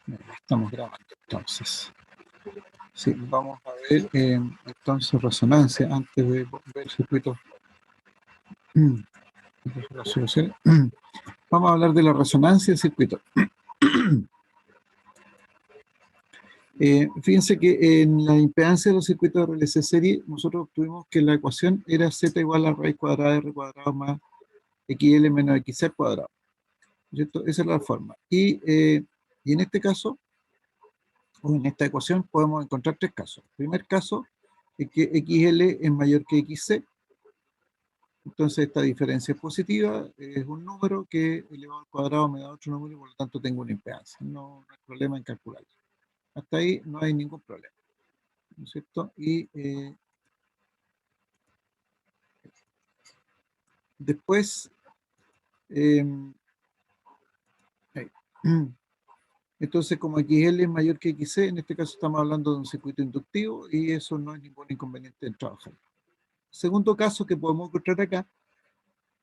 Estamos grabando, entonces. Sí, vamos a ver entonces resonancia antes de ver circuitos de resolución. Vamos a hablar de la resonancia del circuito. Fíjense que en la impedancia de los circuitos de RLC serie, nosotros obtuvimos que la ecuación era z igual a raíz cuadrada de r cuadrado más xl menos xc al cuadrado, ¿cierto? Esa es la forma. Y en este caso, o en esta ecuación, podemos encontrar tres casos. El primer caso es que xl es mayor que xc. Entonces esta diferencia es positiva, es un número que elevado al cuadrado me da otro número y por lo tanto tengo una impedancia. No hay problema en calcularlo. Hasta ahí no hay ningún problema, ¿no es cierto? Y después, eh, entonces como XL es mayor que XC, en este caso estamos hablando de un circuito inductivo y eso no es ningún inconveniente en trabajar. Segundo caso que podemos encontrar acá,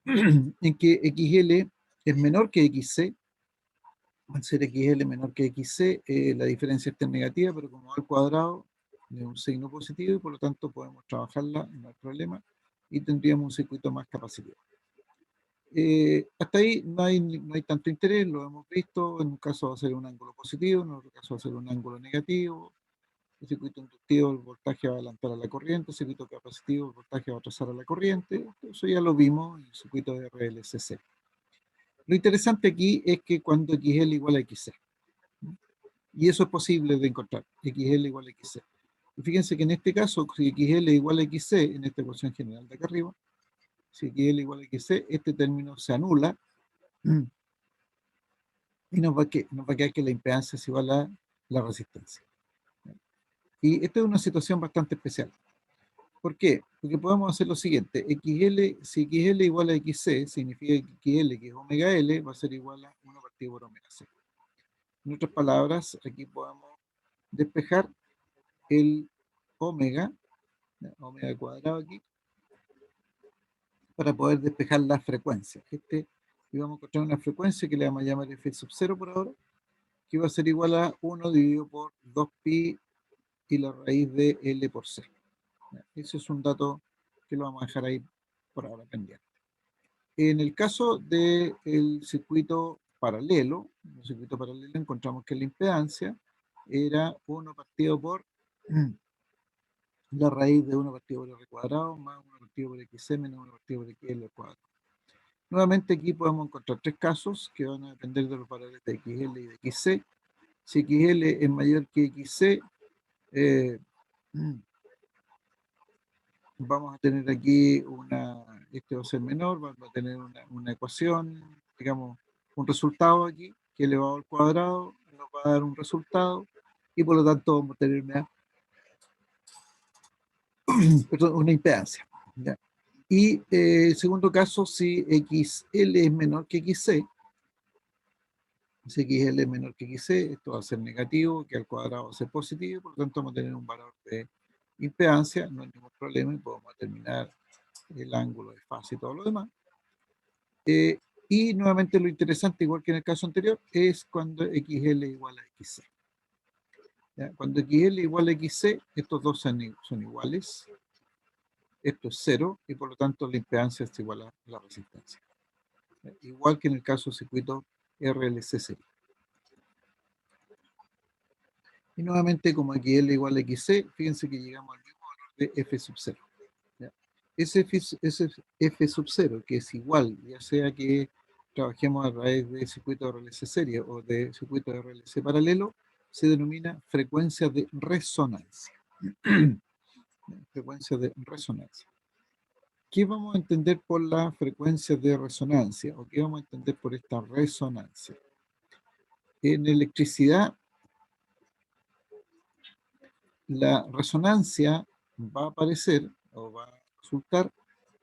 en que XL es menor que XC. Al ser XL menor que XC, la diferencia está en negativa, pero como al cuadrado es un signo positivo y por lo tanto podemos trabajarla, no hay problema, y tendríamos un circuito más capacitivo. Hasta ahí no hay tanto interés, lo hemos visto. En un caso va a ser un ángulo positivo, en otro caso va a ser un ángulo negativo. El circuito inductivo, el voltaje va a adelantar a la corriente; el circuito capacitivo, el voltaje va a atrasar a la corriente. Eso ya lo vimos en el circuito de RLCC. Lo interesante aquí es que cuando XL igual a XC, y eso es posible de encontrar, XL igual a XC. Y fíjense que en este caso, si XL igual a XC, en esta ecuación general de acá arriba, si XL igual a XC, este término se anula y nos va a quedar que la impedancia es igual a la resistencia. Y esta es una situación bastante especial. ¿Por qué? Porque podemos hacer lo siguiente: si XL igual a XC, significa que XL, que es omega L, va a ser igual a 1 partido por omega C. En otras palabras, aquí podemos despejar el omega cuadrado aquí, para poder despejar la frecuencia. Y vamos a encontrar una frecuencia que le vamos a llamar f sub 0 por ahora, que va a ser igual a 1 dividido por 2pi y la raíz de L por C. Ese es un dato que lo vamos a dejar ahí por ahora pendiente. En el caso del circuito paralelo, encontramos que la impedancia era 1 partido por la raíz de 1 partido por r cuadrado más 1 partido por xc menos 1 partido por xl al cuadrado. Nuevamente aquí podemos encontrar tres casos que van a depender de los valores de xl y de xc. Si xl es mayor que xc, vamos a tener aquí este va a ser menor, va a tener una ecuación, digamos, un resultado aquí, que elevado al cuadrado nos va a dar un resultado, y por lo tanto vamos a tener una impedancia, ¿ya? Y segundo caso, si XL es menor que XC, si XL es menor que XC, esto va a ser negativo, que al cuadrado va a ser positivo, por lo tanto vamos a tener un valor de impedancia, no hay ningún problema y podemos determinar el ángulo de fase y todo lo demás. Y nuevamente lo interesante, igual que en el caso anterior, es cuando XL igual a XC. ¿Ya? Cuando XL igual a XC, estos dos son iguales. Esto es 0 y por lo tanto la impedancia es igual a la resistencia. Igual que en el caso del circuito RLC serie. Y nuevamente, como XL igual a XC, fíjense que llegamos al mismo valor de F sub 0. ¿Ya? Ese F sub 0, que es igual, ya sea que trabajemos a través de circuito de RLC serie o de circuito de RLC paralelo, se denomina frecuencia de resonancia. Frecuencia de resonancia. ¿Qué vamos a entender por la frecuencia de resonancia? ¿O qué vamos a entender por esta resonancia? En electricidad, la resonancia va a aparecer o va a resultar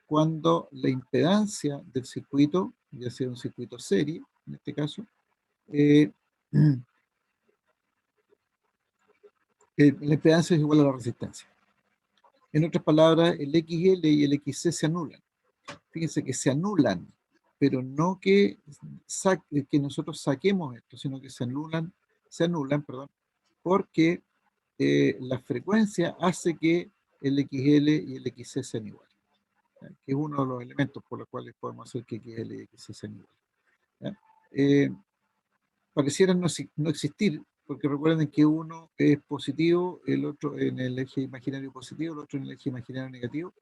cuando la impedancia del circuito, ya sea un circuito serie, en este caso, la impedancia es igual a la resistencia. En otras palabras, el XL y el XC se anulan. Fíjense que se anulan, pero no que nosotros saquemos esto, sino que se anulan se anulan, perdón, porque la frecuencia hace que el XL y el XC sean iguales, ¿ya? Que es uno de los elementos por los cuales podemos hacer que XL y XC sean iguales, ¿ya? Parecieran no existir, porque recuerden que uno es positivo, el otro en el eje imaginario positivo, el otro en el eje imaginario negativo.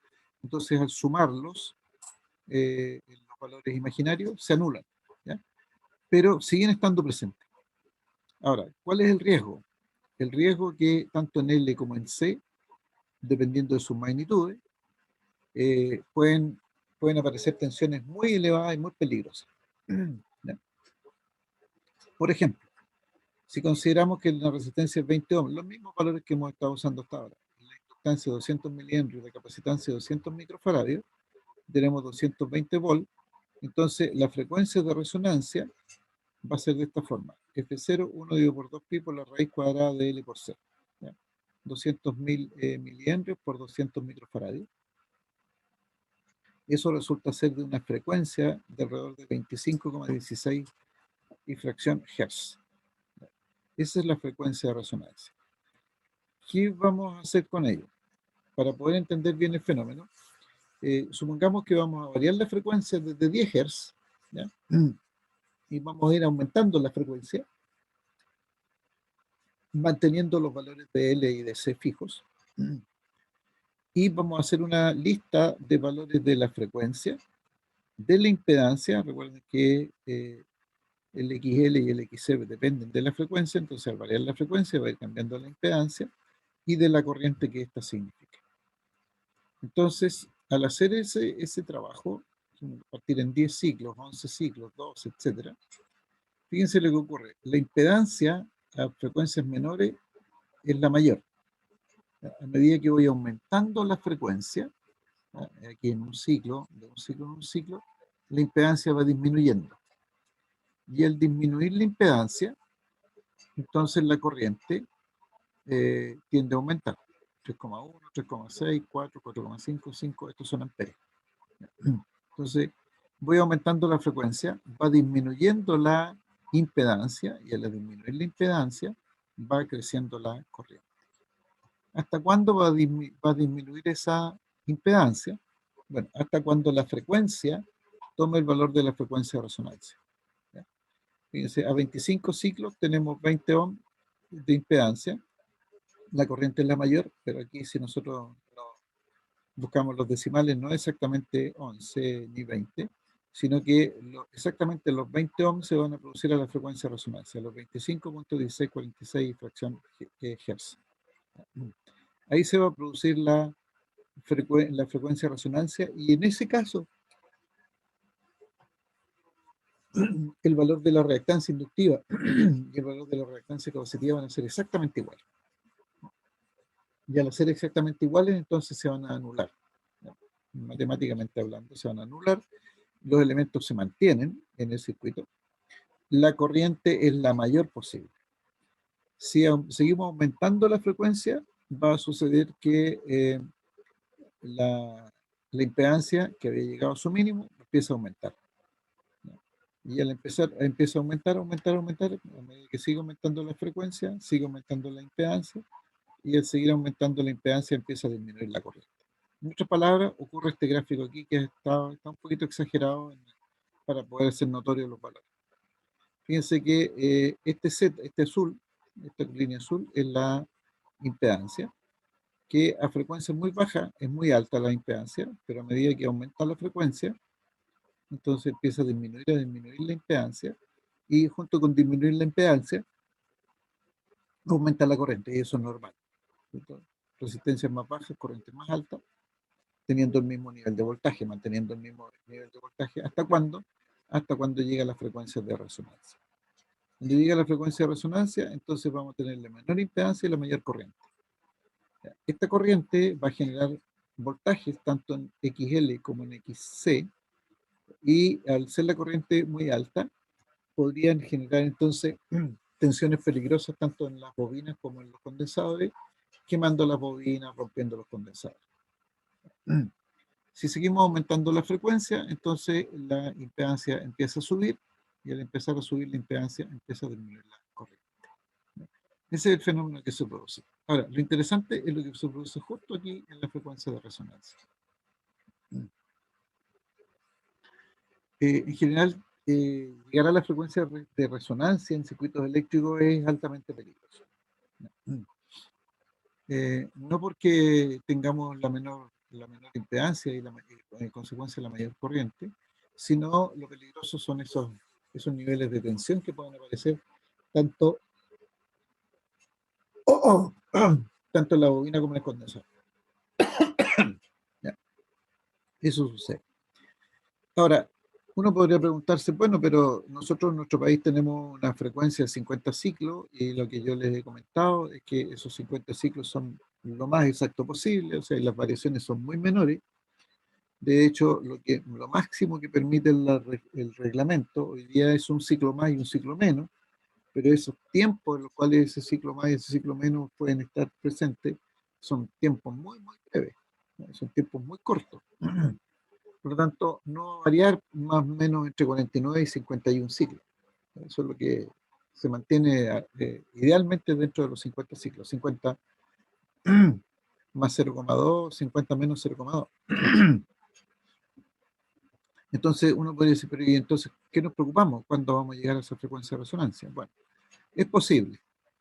Entonces, al sumarlos, los valores imaginarios se anulan, ¿ya? Pero siguen estando presentes. Ahora, ¿cuál es el riesgo? El riesgo que tanto en L como en C, dependiendo de sus magnitudes, pueden aparecer tensiones muy elevadas y muy peligrosas, ¿ya? Por ejemplo, si consideramos que la resistencia es 20 ohms, los mismos valores que hemos estado usando hasta ahora, la inductancia de 200 miliamperes y la capacitancia de 200 microfaradios, tenemos 220 volts, entonces la frecuencia de resonancia va a ser de esta forma: F0, 1 dividido por 2pi por la raíz cuadrada de L por C. ¿Ya? 200.000 miliamperes por 200 microfaradios. Eso resulta ser de una frecuencia de alrededor de 25,16 y fracción Hz. Esa es la frecuencia de resonancia. ¿Qué vamos a hacer con ello? Para poder entender bien el fenómeno, supongamos que vamos a variar la frecuencia desde 10 Hz, ¿ya? Y vamos a ir aumentando la frecuencia, manteniendo los valores de L y de C fijos. Y vamos a hacer una lista de valores de la frecuencia, de la impedancia. Recuerden que el XL y el XC dependen de la frecuencia, entonces al variar la frecuencia va a ir cambiando la impedancia, y de la corriente que ésta significa. Entonces, al hacer ese trabajo, partir en 10 ciclos, 11 ciclos, 12, etc., fíjense lo que ocurre. La impedancia a frecuencias menores es la mayor. A medida que voy aumentando la frecuencia, aquí en un ciclo, de un ciclo en un ciclo, la impedancia va disminuyendo. Y al disminuir la impedancia, entonces la corriente tiende a aumentar. 3,1, 3,6, 4, 4,5, 5, estos son amperios. Entonces, voy aumentando la frecuencia, va disminuyendo la impedancia, y al disminuir la impedancia, va creciendo la corriente. ¿Hasta cuándo va a disminuir esa impedancia? Bueno, hasta cuando la frecuencia tome el valor de la frecuencia de resonancia, ¿ya? Fíjense, a 25 ciclos tenemos 20 ohms de impedancia, la corriente es la mayor, pero aquí si nosotros buscamos los decimales, no exactamente 11 ni 20, sino que exactamente los 20 ohms se van a producir a la frecuencia de resonancia, los 25,1646 fracción Hz. Ahí se va a producir la frecuencia de resonancia, y en ese caso el valor de la reactancia inductiva y el valor de la reactancia capacitiva van a ser exactamente iguales. Y al ser exactamente iguales, entonces se van a anular. Matemáticamente hablando, se van a anular, los elementos se mantienen en el circuito, la corriente es la mayor posible. Si seguimos aumentando la frecuencia, va a suceder que la impedancia, que había llegado a su mínimo, empieza a aumentar. Y al empieza a aumentar, aumentar, aumentar, a medida que sigue aumentando la frecuencia, sigue aumentando la impedancia, y al seguir aumentando la impedancia empieza a disminuir la corriente. En otras palabras, ocurre este gráfico aquí que está un poquito exagerado para poder ser notorios los valores. Fíjense que este azul, esta línea azul, es la impedancia, que a frecuencia muy baja es muy alta la impedancia, pero a medida que aumenta la frecuencia, entonces empieza a disminuir la impedancia, y junto con disminuir la impedancia, aumenta la corriente, y eso es normal, ¿cierto? Resistencias más bajas, corrientes más altas, teniendo el mismo nivel de voltaje, manteniendo el mismo nivel de voltaje. ¿Hasta cuándo? Hasta cuando llega la frecuencia de resonancia. Cuando llega la frecuencia de resonancia, entonces vamos a tener la menor impedancia y la mayor corriente. Esta corriente va a generar voltajes tanto en XL como en XC, y al ser la corriente muy alta, podrían generar entonces tensiones peligrosas tanto en las bobinas como en los condensadores, quemando las bobinas, rompiendo los condensadores. Si seguimos aumentando la frecuencia, entonces la impedancia empieza a subir, y al empezar a subir la impedancia empieza a disminuir la corriente. Ese es el fenómeno que se produce. Ahora, lo interesante es lo que se produce justo aquí en la frecuencia de resonancia. En general, llegar a la frecuencia de resonancia en circuitos eléctricos es altamente peligroso. No porque tengamos la menor impedancia y en consecuencia la mayor corriente, sino lo peligroso son esos niveles de tensión que pueden aparecer tanto, tanto en la bobina como en el condensador. ¿Ya? Eso sucede. Ahora, uno podría preguntarse, bueno, pero nosotros en nuestro país tenemos una frecuencia de 50 ciclos y lo que yo les he comentado es que esos 50 ciclos son lo más exacto posible, o sea, las variaciones son muy menores. De hecho, lo máximo que permite el reglamento hoy día es un ciclo más y un ciclo menos, pero esos tiempos en los cuales ese ciclo más y ese ciclo menos pueden estar presentes son tiempos muy, muy breves, ¿no? Son tiempos muy cortos. Por lo tanto, no va a variar más o menos entre 49 y 51 ciclos. Eso es lo que se mantiene idealmente dentro de los 50 ciclos. 50 más 0,2, 50 menos 0,2. Entonces uno puede decir, pero ¿y entonces qué nos preocupamos? ¿Cuándo vamos a llegar a esa frecuencia de resonancia? Bueno, es posible.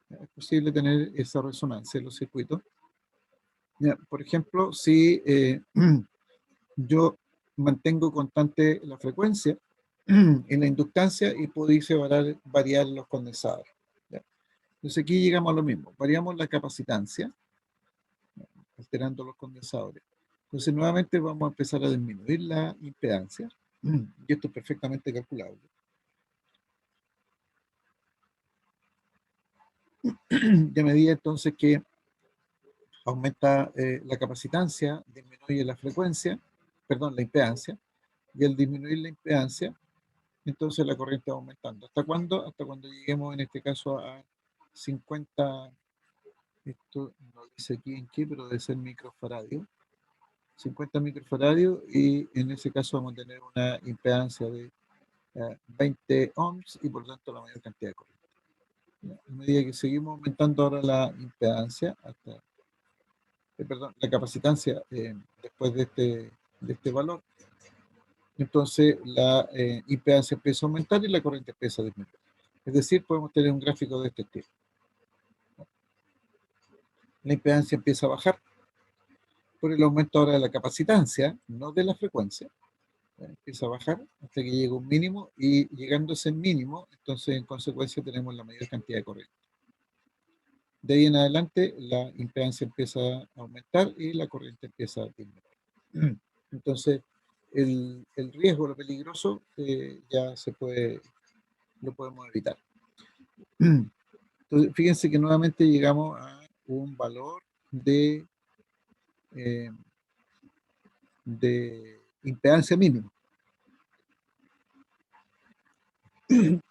Es posible tener esa resonancia en los circuitos. Ya, por ejemplo, si yo mantengo constante la frecuencia en la inductancia y pudiese variar los condensadores. ¿Ya? Entonces aquí llegamos a lo mismo. Variamos la capacitancia, alterando los condensadores. Entonces nuevamente vamos a empezar a disminuir la impedancia. Y esto es perfectamente calculable. Y a medida entonces que aumenta la capacitancia, disminuye la frecuencia, perdón, la impedancia, y al disminuir la impedancia, entonces la corriente va aumentando. ¿Hasta cuándo? Hasta cuando lleguemos en este caso a 50, esto no dice aquí en qué, pero debe ser microfaradios, 50 microfaradios, y en ese caso vamos a tener una impedancia de 20 ohms y por lo tanto la mayor cantidad de corriente. A medida que seguimos aumentando ahora la impedancia, hasta perdón, la capacitancia después de este valor, entonces la impedancia empieza a aumentar y la corriente empieza a disminuir. Es decir, podemos tener un gráfico de este tipo. La impedancia empieza a bajar por el aumento ahora de la capacitancia, no de la frecuencia. Empieza a bajar hasta que llega un mínimo y llegando a ese mínimo, entonces en consecuencia tenemos la mayor cantidad de corriente. De ahí en adelante la impedancia empieza a aumentar y la corriente empieza a disminuir. Entonces el riesgo, lo peligroso, ya lo podemos evitar. Entonces, fíjense que nuevamente llegamos a un valor eh, de impedancia mínima.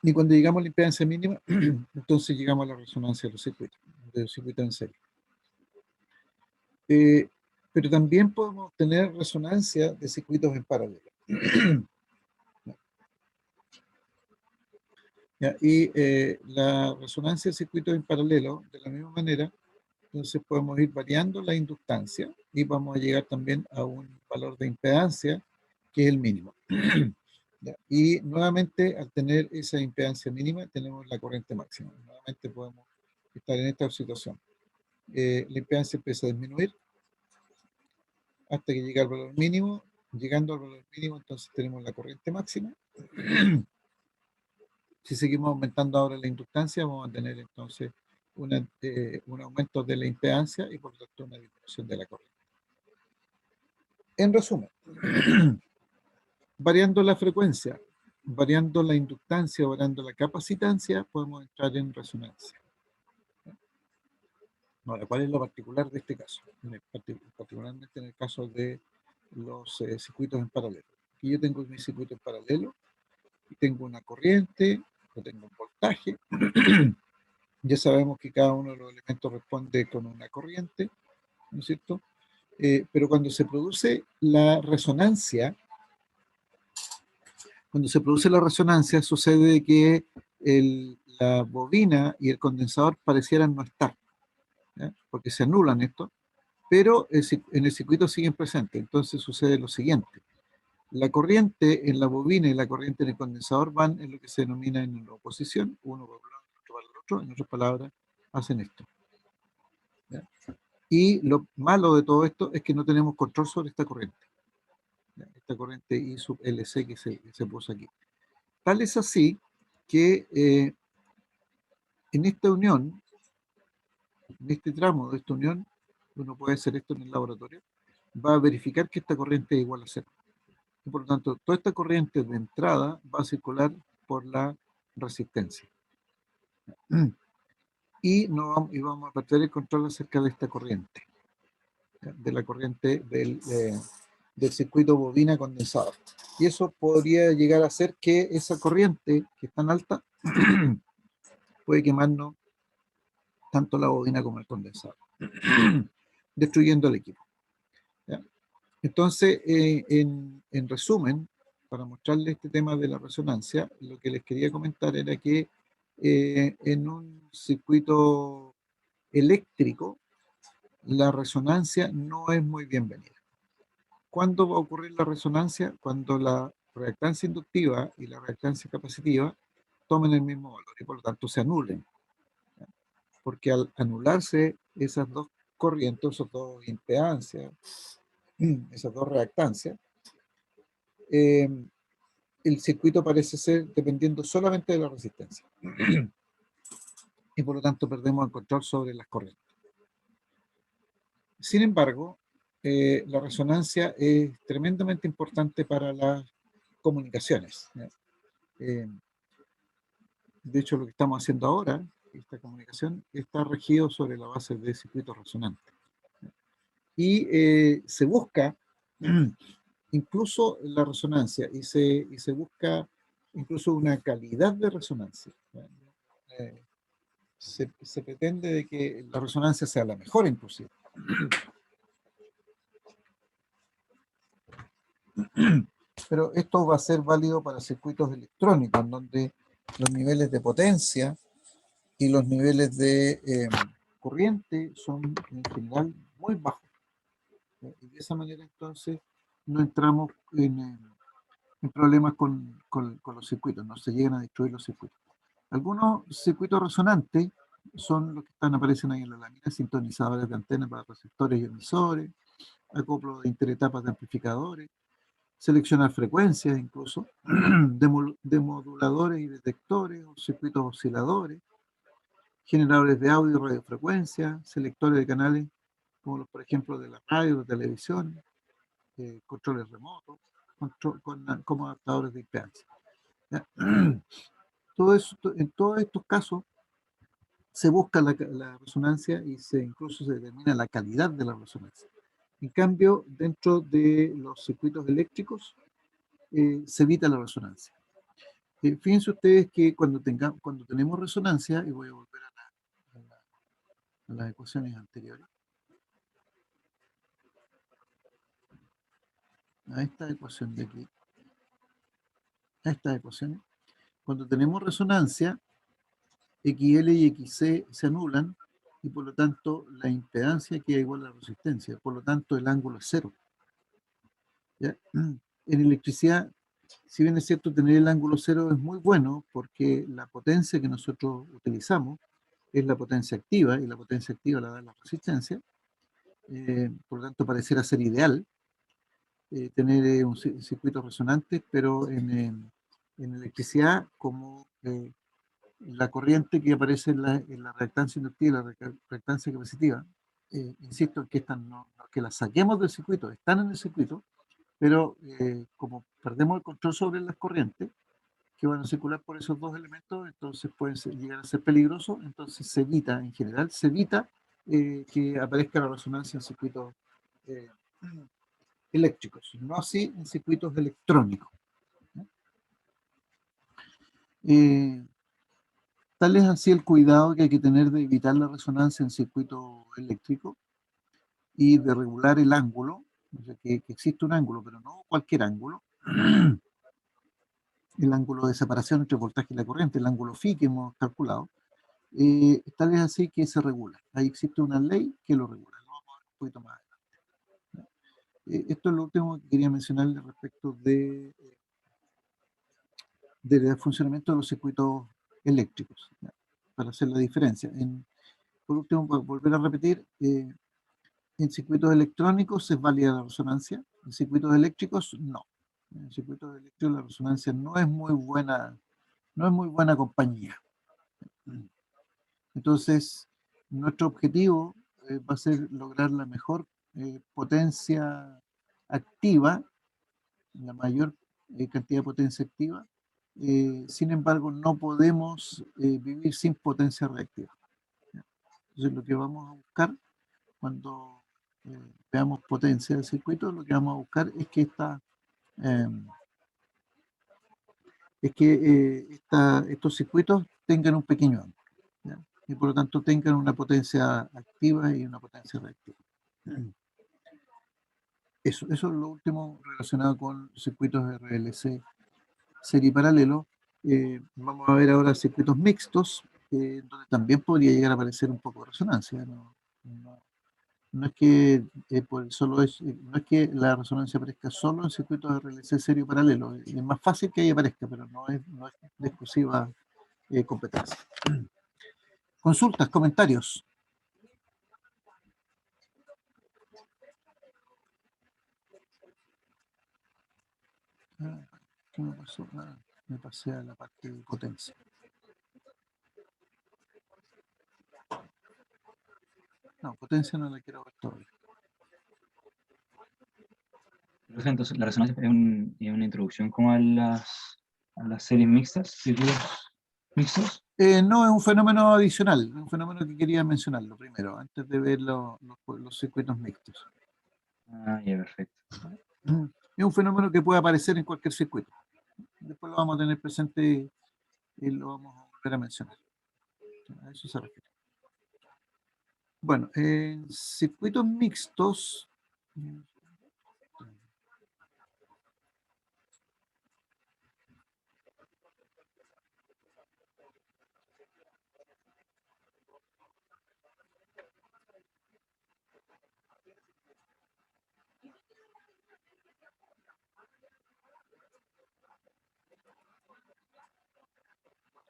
Y cuando llegamos a la impedancia mínima, entonces llegamos a la resonancia de los circuitos en serie. Pero también podemos tener resonancia de circuitos en paralelo. ¿Ya? Y la resonancia de circuitos en paralelo, de la misma manera, entonces podemos ir variando la inductancia y vamos a llegar también a un valor de impedancia que es el mínimo. ¿Ya? Y nuevamente, al tener esa impedancia mínima, tenemos la corriente máxima. Nuevamente podemos estar en esta situación. La impedancia empieza a disminuir hasta que llega al valor mínimo. Llegando al valor mínimo, entonces tenemos la corriente máxima. Si seguimos aumentando ahora la inductancia, vamos a tener entonces un aumento de la impedancia y por lo tanto una disminución de la corriente. En resumen, variando la frecuencia, variando la inductancia, variando la capacitancia, podemos entrar en resonancia. Ahora, ¿cuál es lo particular de este caso? Particularmente en el caso de los circuitos en paralelo. Aquí yo tengo mi circuito en paralelo y tengo una corriente, yo tengo un voltaje. Ya sabemos que cada uno de los elementos responde con una corriente, ¿no es cierto? Pero cuando se produce la resonancia, sucede que la bobina y el condensador parecieran no estar, ¿ya? Porque se anulan esto, pero en el circuito siguen presentes. Entonces sucede lo siguiente. La corriente en la bobina y la corriente en el condensador van en lo que se denomina en la oposición, uno para un lado, otro para el otro, en otras palabras, hacen esto, ¿ya? Y lo malo de todo esto es que no tenemos control sobre esta corriente, ¿ya? Esta corriente I sub LC que se puso aquí. Tal es así que en esta unión, en este tramo de esta unión, uno puede hacer esto en el laboratorio, va a verificar que esta corriente es igual a cero. Y por lo tanto, toda esta corriente de entrada va a circular por la resistencia. Y vamos a perder el control acerca de esta corriente, ¿ya? De la corriente del circuito bobina condensador. Y eso podría llegar a hacer que esa corriente, que es tan alta, puede quemarnos tanto la bobina como el condensador, destruyendo el equipo, ¿ya? Entonces, en resumen, para mostrarles este tema de la resonancia, lo que les quería comentar era que en un circuito eléctrico, la resonancia no es muy bienvenida. ¿Cuándo va a ocurrir la resonancia? Cuando la reactancia inductiva y la reactancia capacitiva tomen el mismo valor y por lo tanto se anulen. Porque al anularse esas dos corrientes, esas dos impedancias, esas dos reactancias, eh, el circuito parece ser dependiendo solamente de la resistencia. Y por lo tanto perdemos el control sobre las corrientes. Sin embargo, la resonancia es tremendamente importante para las comunicaciones, ¿ya? De hecho, lo que estamos haciendo ahora, esta comunicación, está regido sobre la base de circuitos resonantes. Y se busca incluso la resonancia y se busca incluso una calidad de resonancia, ¿ya? Se pretende de que la resonancia sea la mejor inclusive. Pero esto va a ser válido para circuitos electrónicos, en donde los niveles de potencia y los niveles de corriente son en general muy bajos. Y de esa manera entonces no entramos en problemas con los circuitos, no se llegan a destruir los circuitos. Algunos circuitos resonantes son los que aparecen ahí en la lámina: sintonizadores de antenas para receptores y emisores, acoplo de interetapas de amplificadores, seleccionar frecuencias incluso, demoduladores y detectores, circuitos osciladores, generadores de audio y radiofrecuencia, selectores de canales, como los, por ejemplo, de la radio, de televisión, controles remotos, como adaptadores de impedancia. Todo eso, en todos estos casos se busca la resonancia y incluso se determina la calidad de la resonancia. En cambio, dentro de los circuitos eléctricos se evita la resonancia. Fíjense ustedes que cuando tenemos resonancia, y voy a volver a las ecuaciones anteriores, a esta ecuación de aquí, a estas ecuaciones, cuando tenemos resonancia, XL y XC se anulan y por lo tanto la impedancia queda igual a la resistencia, por lo tanto el ángulo es cero, ¿ya? En electricidad, si bien es cierto tener el ángulo cero es muy bueno porque la potencia que nosotros utilizamos es la potencia activa y la potencia activa la da la resistencia, por lo tanto pareciera ser ideal tener un circuito resonante, pero en electricidad, como la corriente que aparece en la reactancia inductiva y la reactancia capacitiva, insisto en que estas no que las saquemos del circuito, están en el circuito, pero como perdemos el control sobre las corrientes que van a circular por esos dos elementos, entonces pueden llegar a ser peligrosos, entonces se evita, en general, se evita que aparezca la resonancia en circuitos eh, eléctricos, no así en circuitos electrónicos, ¿no? Eh, Tal es así el cuidado que hay que tener de evitar la resonancia en circuito eléctrico y de regular el ángulo, o sea, que existe un ángulo, pero no cualquier ángulo, el ángulo de separación entre el voltaje y la corriente, el ángulo phi que hemos calculado, tal es así que se regula. Ahí existe una ley que lo regula. Lo vamos a ver un poquito más adelante. Esto es lo último que quería mencionarles respecto del funcionamiento de los circuitos eléctricos, ¿ya? Para hacer la diferencia. Por último, para volver a repetir, en circuitos electrónicos es válida la resonancia, en circuitos eléctricos no. En circuitos eléctricos la resonancia no es muy buena, no es muy buena compañía. Entonces, nuestro objetivo va a ser lograr la mejor potencia activa, la mayor cantidad de potencia activa. Sin embargo, no podemos vivir sin potencia reactiva. Entonces, lo que vamos a buscar cuando veamos potencia del circuito, lo que vamos a buscar es que eh, estos circuitos tengan un pequeño ángulo, ¿ya? Y por lo tanto tengan una potencia activa y una potencia reactiva. Eso es lo último relacionado con circuitos RLC serie paralelo. Vamos a ver ahora circuitos mixtos, donde también podría llegar a aparecer un poco de resonancia. No, no es que no es que la resonancia aparezca solo en circuitos RLC serie paralelo. Es más fácil que ahí aparezca, pero no es de exclusiva competencia. Consultas, comentarios. ¿Qué me pasó? Me pasé a la parte de potencia. No, potencia no la quiero ver todavía. Entonces, la resonancia es una introducción como a las series mixtas, circuitos mixtos. No, es un fenómeno adicional, un fenómeno que quería mencionarlo primero, antes de ver los circuitos mixtos. Ah, ya, perfecto. Es un fenómeno que puede aparecer en cualquier circuito. Después lo vamos a tener presente y lo vamos a volver a mencionar. A eso se refiere. Bueno, en circuitos mixtos,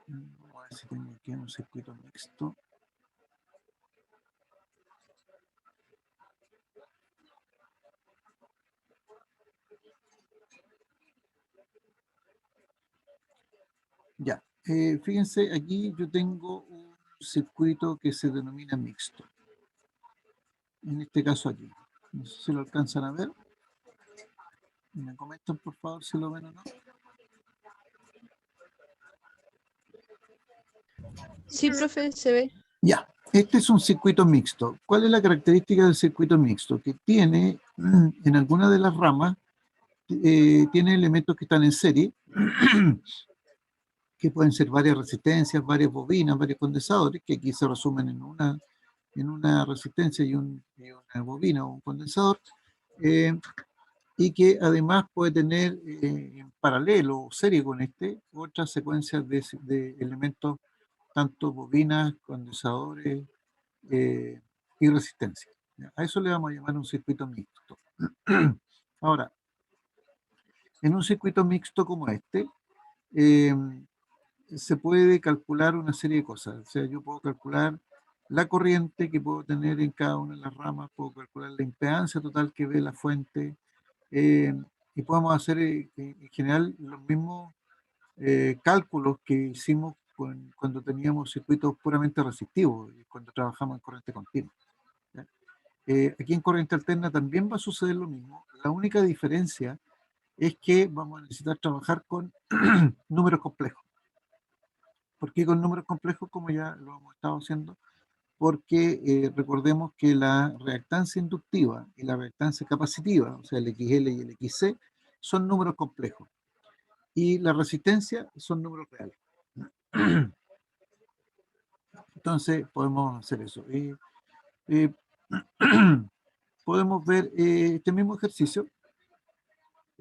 vamos a ver si tengo aquí un circuito mixto. Ya, fíjense, aquí yo tengo un circuito que se denomina mixto. En este caso aquí. No sé si lo alcanzan a ver. Me comentan por favor si lo ven o no. Sí, profe, se ve. Ya, este es un circuito mixto. ¿Cuál es la característica del circuito mixto? Que tiene, en alguna de las ramas, tiene elementos que están en serie, que pueden ser varias resistencias, varias bobinas, varios condensadores, que aquí se resumen en una resistencia y una bobina o un condensador, y que además puede tener en paralelo o serie con otras secuencias de elementos, tanto bobinas, condensadores y resistencia. A eso le vamos a llamar un circuito mixto. Ahora, en un circuito mixto como este, eh, se puede calcular una serie de cosas. O sea, yo puedo calcular la corriente que puedo tener en cada una de las ramas, puedo calcular la impedancia total que ve la fuente, eh, y podemos hacer en general los mismos cálculos que hicimos cuando teníamos circuitos puramente resistivos, cuando trabajamos en corriente continua. Aquí en corriente alterna también va a suceder lo mismo. La única diferencia es que vamos a necesitar trabajar con números complejos. ¿Por qué con números complejos, como ya lo hemos estado haciendo? Porque recordemos que la reactancia inductiva y la reactancia capacitiva, o sea, el XL y el XC, son números complejos. Y la resistencia son números reales. Entonces, podemos hacer eso. Eh, podemos ver este mismo ejercicio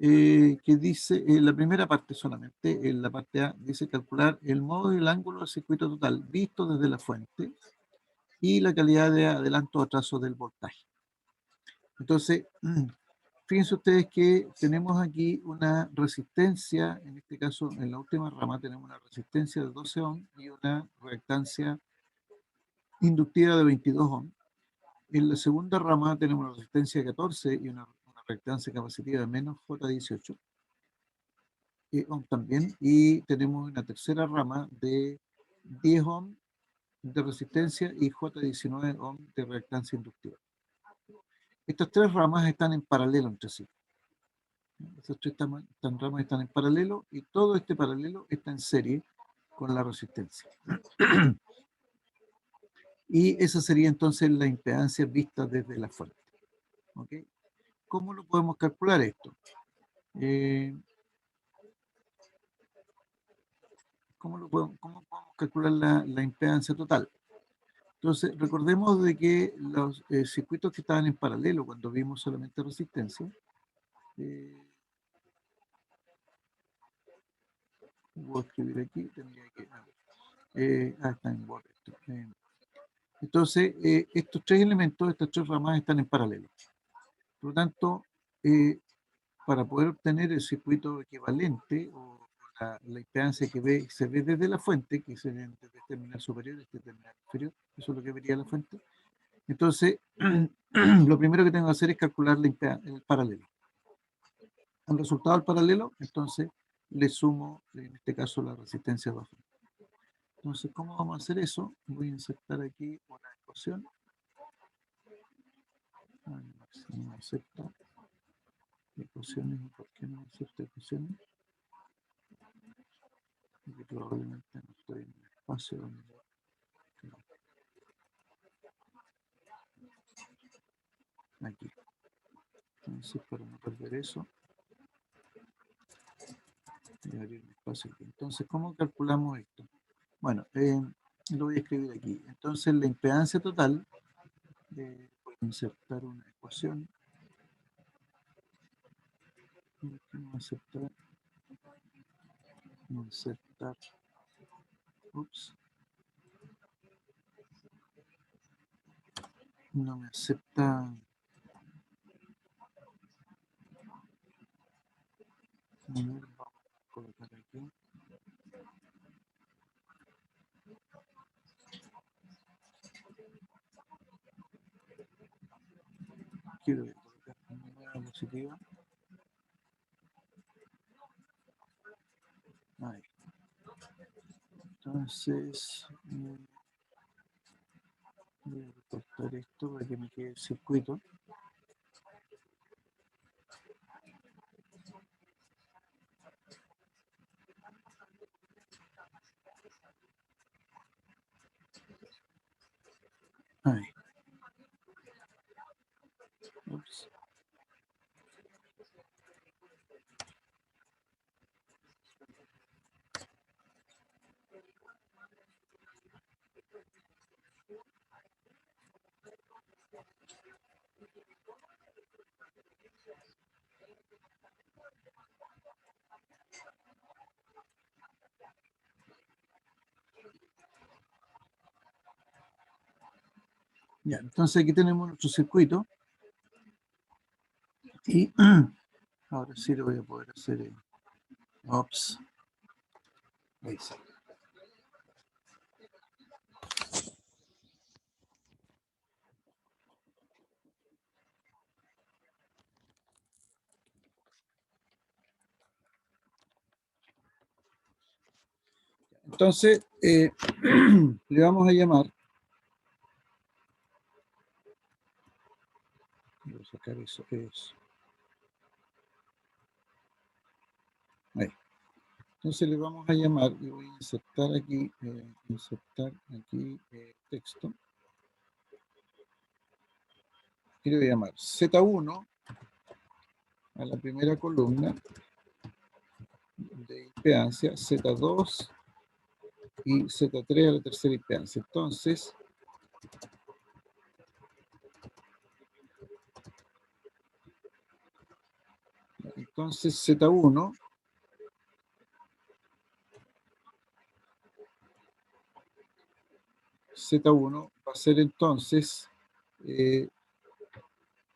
que dice, la primera parte solamente, en la parte A, dice calcular el modo y el ángulo del circuito total visto desde la fuente y la calidad de adelanto o atraso del voltaje. Entonces, fíjense ustedes que tenemos aquí una resistencia, en este caso, en la última rama tenemos una resistencia de 12 ohms y una reactancia inductiva de 22 ohms. En la segunda rama tenemos una resistencia de 14 y una reactancia capacitiva de menos J18 ohms también. Y tenemos una tercera rama de 10 ohms de resistencia y J19 ohms de reactancia inductiva. Estas tres ramas están en paralelo entre sí. Estas tres ramas están en paralelo y todo este paralelo está en serie con la resistencia. Y esa sería entonces la impedancia vista desde la fuente. ¿Ok? ¿Cómo lo podemos calcular esto? ¿Cómo podemos calcular la impedancia total? Entonces, recordemos de que los circuitos que estaban en paralelo, cuando vimos solamente resistencia, voy a escribir aquí, tendría que... está en Word esto. Entonces, estos tres elementos, estas tres ramas están en paralelo. Por lo tanto, para poder obtener el circuito equivalente o la impedancia que se ve desde la fuente, que es desde el terminal superior, este terminal inferior, eso es lo que vería la fuente. Entonces, lo primero que tengo que hacer es calcular el paralelo. Al resultado del paralelo, entonces le sumo, en este caso, la resistencia de la fuente. Entonces, ¿cómo vamos a hacer eso? Voy a insertar aquí una ecuación. Si no acepta ecuaciones, ¿por qué no acepta ecuaciones? Porque probablemente no estoy en el espacio donde... Aquí. Entonces, para no perder eso, voy a abrir un espacio aquí. Entonces, ¿cómo calculamos esto? Bueno, lo voy a escribir aquí. Entonces, la impedancia total, voy a insertar una ecuación. No aceptar. Insertar. Ups. No me acepta. Vamos a colocar aquí. Quiero colocar una nueva positiva. Ahí. Entonces, voy a recortar esto para que me quede el circuito. Ahí. Ups. Ya, entonces aquí tenemos nuestro circuito. Y ahora sí lo voy a poder hacer. Ops. Ahí sí. Entonces, le vamos a llamar. Voy a sacar eso. Ahí. Entonces le vamos a llamar, y voy a insertar aquí, texto. Y le voy a llamar Z1 a la primera columna de impedancia, Z2 y Z3 a la tercera impedancia. Entonces, entonces Z1 va a ser entonces,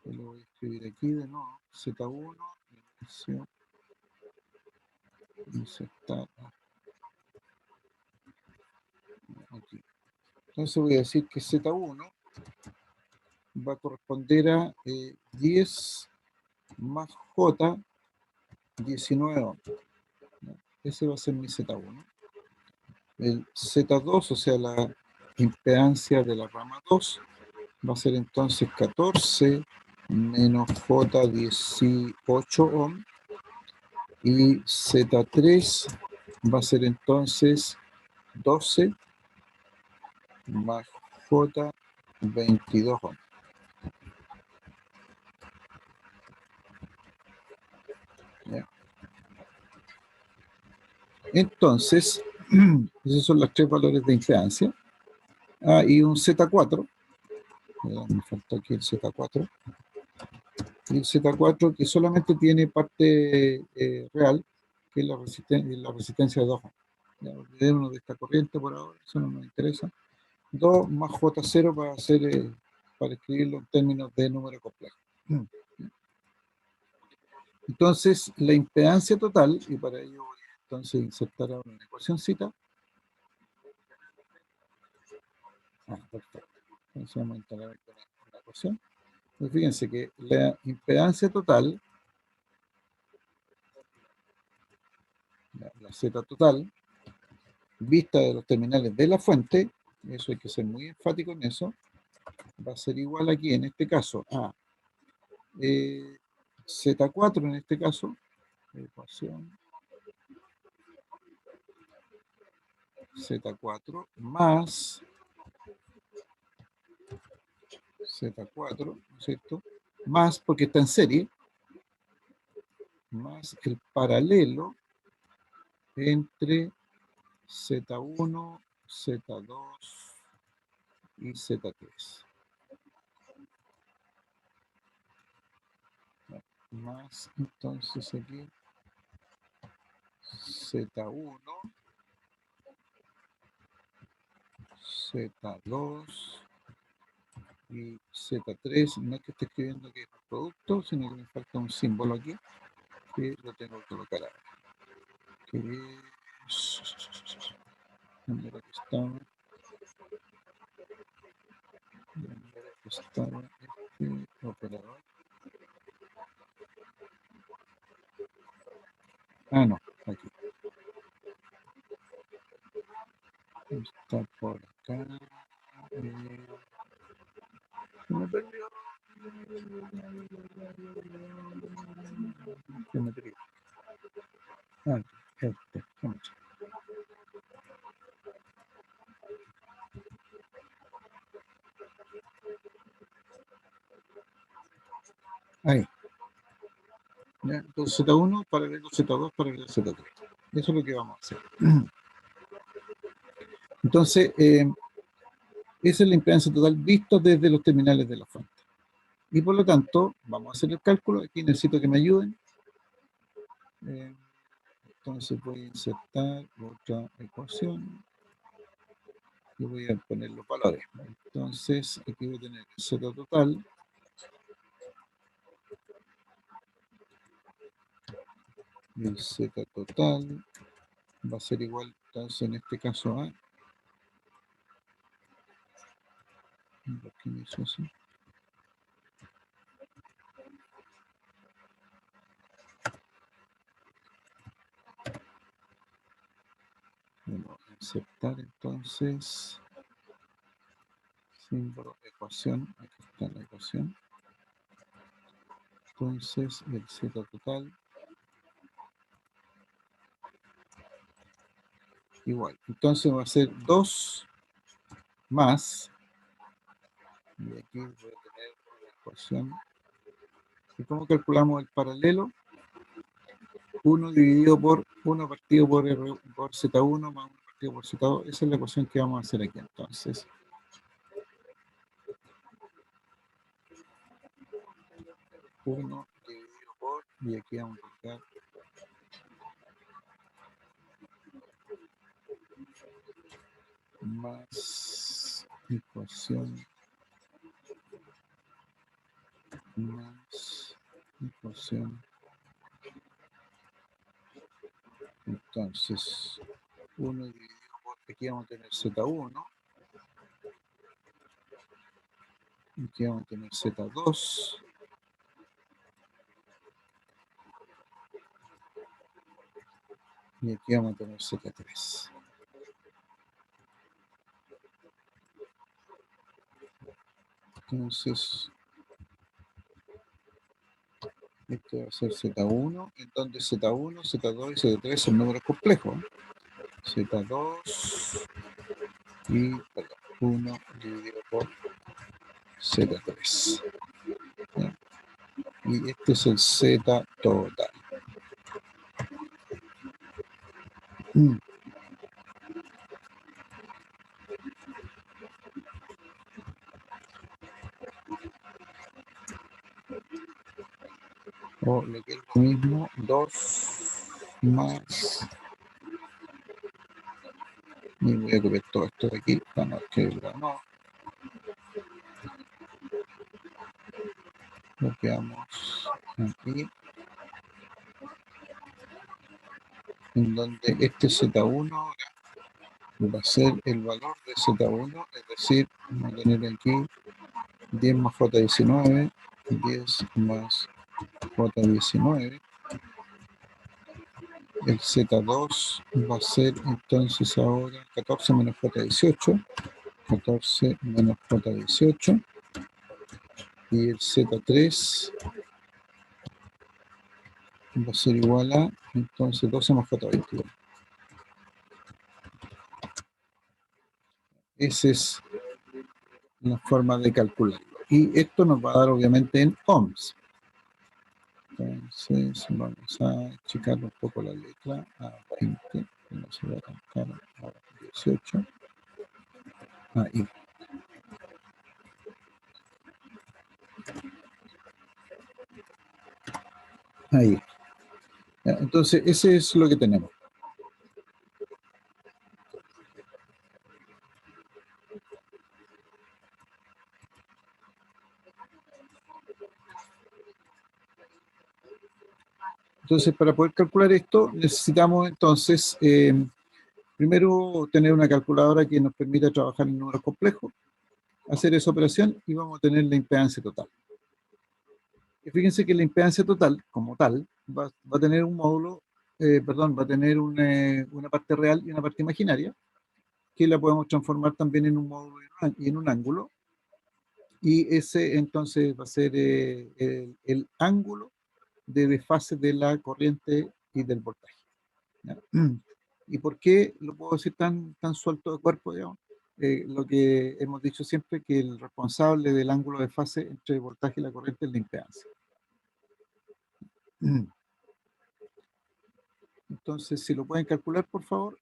lo voy a escribir aquí de nuevo, Z1, inicio, insertar, aquí. Entonces voy a decir que Z1 va a corresponder a 10 más J, 19 ohms. Ese va a ser mi Z1. El Z2, o sea, la impedancia de la rama 2, va a ser entonces 14 menos J 18 ohm, y Z3 va a ser entonces 12 más J 22 ohm. ¿Ya? Entonces, esos son los tres valores de impedancia. Y un Z4, me falta aquí el Z4. Y el Z4 que solamente tiene parte real, que es la resistencia de 2 ohms. Ya, olvidémonos de esta corriente por ahora, eso no nos interesa. 2 más J0 para escribirlo en términos de número complejo. Entonces, la impedancia total, y para ello voy a entonces insertar ahora una ecuacióncita. Perfecto. Entonces vamos a instalar aquí una ecuación. Pues fíjense que la impedancia total, la Z total, vista de los terminales de la fuente, eso hay que ser muy enfático en eso, va a ser igual aquí, en este caso, a Z4, en este caso, ecuación Z4 más Z4, ¿no es cierto? Más, porque está en serie, más el paralelo entre Z1, Z2 y Z3. Más, entonces aquí, Z1, Z2 y Z3. No es que esté escribiendo aquí el producto, sino que me falta un símbolo aquí que lo tengo que colocar ahora. Que es... ¿Dónde era que estaba? ¿Dónde era que estaba este operador? No, aquí. Está por acá. Se me perdió. Geometría. Geometría. Ahí. ¿Ya? Entonces Z1 paralelo Z2 paralelo Z3. Eso es lo que vamos a hacer. Entonces, esa es la impedancia total vista desde los terminales de la fuente. Y por lo tanto, vamos a hacer el cálculo. Aquí necesito que me ayuden. Entonces voy a insertar otra ecuación y voy a poner los valores. Entonces, aquí voy a tener el Z total. Y el Z total va a ser igual, entonces en este caso a... ¿Qué me hizo así? Bueno, insertar entonces símbolo ecuación, aquí está la ecuación. Entonces el Z total igual. Entonces va a ser 2 más, y aquí voy a tener una ecuación. ¿Y cómo calculamos el paralelo? 1 dividido por 1 partido por Z1 más 1 partido por Z2. Esa es la ecuación que vamos a hacer aquí. Entonces, 1 dividido por Y aquí vamos a colocar más ecuación más ecuación. Entonces, 1 dividido por, aquí vamos a tener Z1, aquí vamos a tener Z2, y aquí vamos a tener Z3. Entonces, esto va a ser Z1, en donde Z1, Z2 y Z3 son números complejos. Z2 y 1 dividido por Z3. ¿Ya? Y este es el Z total. O lo que es lo mismo, 2 más, y voy a copiar todo esto de aquí para no escribirlo, no, copiamos aquí, en donde este Z1 va a ser el valor de Z1, es decir, vamos a tener aquí 10 más J19, 10 más J19, el Z2 va a ser entonces ahora 14 menos J18, 14 menos J18, y el Z3 va a ser igual a, entonces 12 más J22. Esa es la forma de calcularlo. Y esto nos va a dar obviamente en ohms. Entonces vamos a checar un poco la letra a 20, que no se va tan caro, ahora 18. Ahí. Ahí. Entonces, ese es lo que tenemos. Entonces, para poder calcular esto, necesitamos entonces, primero, tener una calculadora que nos permita trabajar en números complejos, hacer esa operación y vamos a tener la impedancia total. Y fíjense que la impedancia total, como tal, va a tener un módulo, va a tener una parte real y una parte imaginaria, que la podemos transformar también en un módulo y en un ángulo. Y ese entonces va a ser el ángulo de desfase de la corriente y del voltaje. ¿Ya? ¿Y por qué lo puedo decir tan suelto de cuerpo, digamos? Lo que hemos dicho siempre, que el responsable del ángulo de fase entre el voltaje y la corriente es la impedancia. Entonces, si lo pueden calcular, por favor,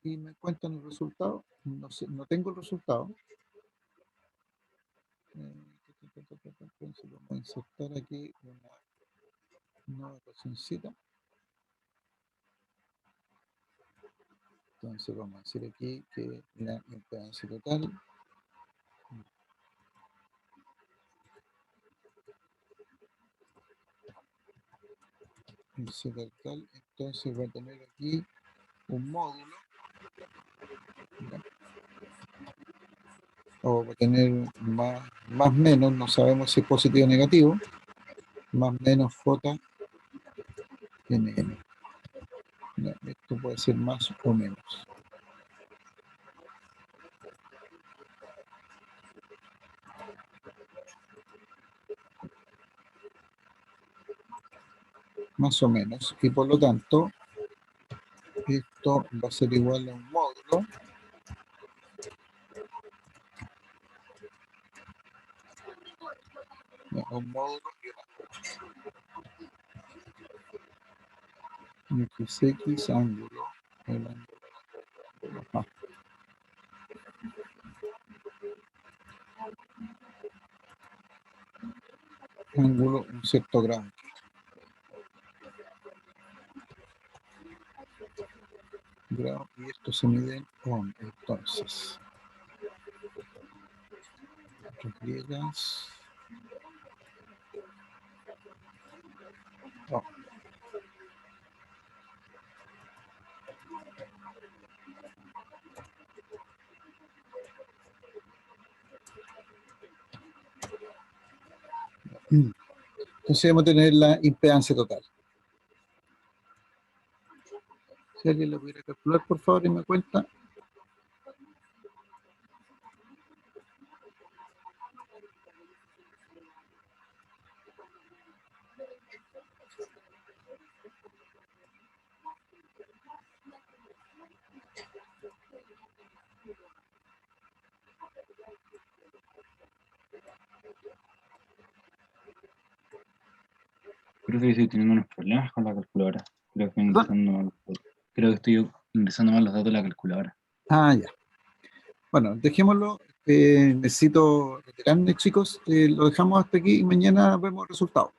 y me cuentan el resultado. No sé, no tengo el resultado. Entonces, vamos a insertar aquí una nueva ecuacióncita. Entonces, vamos a decir aquí que la impedancia total total, entonces va a tener aquí un módulo, ¿ya? O va a tener más menos, no sabemos si es positivo o negativo, más menos J NN. ¿Ya? Esto puede ser más o menos. Más o menos. Y por lo tanto, esto va a ser igual a un módulo y una XX ángulo, el ángulo, ángulo un cierto grado. grados y esto se mide en ohm. Entonces, 4 griegas. Ohm. Entonces vamos a tener la impedancia total. Si alguien lo pudiera calcular, por favor, y me cuenta. Creo que estoy teniendo unos problemas con la calculadora. Creo que ¿Perdón? estoy ingresando mal los datos de la calculadora. Ah, ya. Bueno, dejémoslo. Necesito retirarme, chicos. Lo dejamos hasta aquí y mañana vemos el resultado.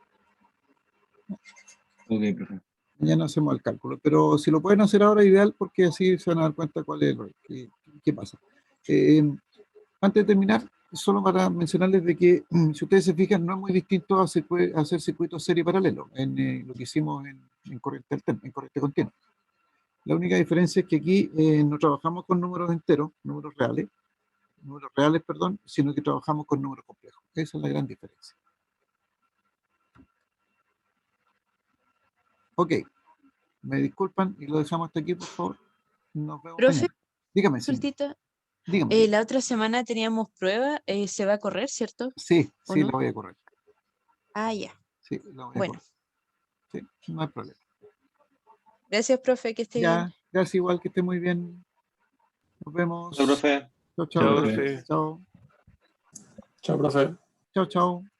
Ok, profe. Mañana hacemos el cálculo. Pero si lo pueden hacer ahora, ideal, porque así se van a dar cuenta cuál es el error, qué pasa. Antes de terminar, solo para mencionarles de que, si ustedes se fijan, no es muy distinto a hacer circuitos serie paralelo en lo que hicimos en corriente alterna, en corriente continua. La única diferencia es que aquí no trabajamos con números enteros, números reales, perdón, sino que trabajamos con números complejos. Esa es la gran diferencia. Ok, me disculpan y lo dejamos hasta aquí, por favor. Nos vemos Profe, mañana. Dígame, sí, consultita. dígame. La otra semana teníamos prueba, se va a correr, ¿cierto? Sí, ¿O sí, no? la voy a correr. Ah, ya. Sí, la voy a Bueno, correr. Sí, no hay problema. gracias, profe, que esté bien. Ya, gracias, igual que esté muy bien. Nos vemos. Chao, profe. Chao, Chao, chao. profe. profe. Chao, Chao, profe. chao, chao.